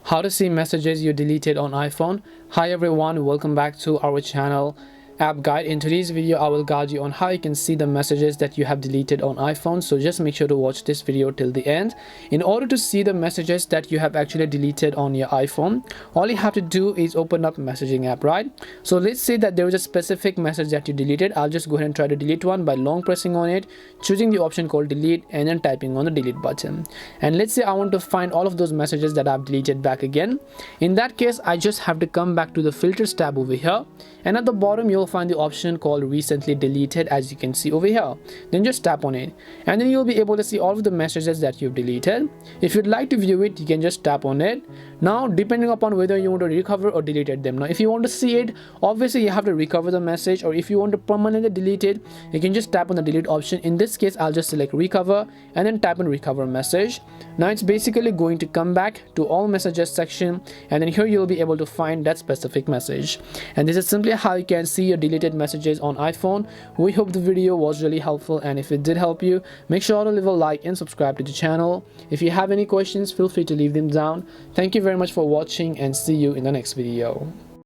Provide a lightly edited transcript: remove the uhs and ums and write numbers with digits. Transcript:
How to see messages you deleted on iPhone. Hi everyone, welcome back to our channel app guide. In today's video I will guide you on how you can see the messages that you have deleted on iPhone, so just make sure to watch this video till the end. In order to see the messages that you have actually deleted on your iPhone, all you have to do is open up messaging app, right? So let's say that there is a specific message that you deleted. I'll just go ahead and try to delete one by long pressing on it, choosing the option called delete, and then typing on the delete button. And let's say I want to find all of those messages that I've deleted back again. In that case, I just have to come back to the filters tab over here, and at the bottom you'll find the option called recently deleted, as you can see over here. Then just tap on it, and then you'll be able to see all of the messages that you've deleted. If you'd like to view it, you can just tap on it. Now, depending upon whether you want to recover or delete them. Now, if you want to see it, obviously you have to recover the message, or if you want to permanently delete it, you can just tap on the delete option. In this case, I'll just select recover and then tap on recover message. Now it's basically going to come back to all messages section, and then here you'll be able to find that specific message. And this is simply how you can see your deleted messages on iPhone. We hope the video was really helpful, and if it did help you, make sure to leave a like and subscribe to the channel. If you have any questions, feel free to leave them down. Thank you very much for watching, and see you in the next video.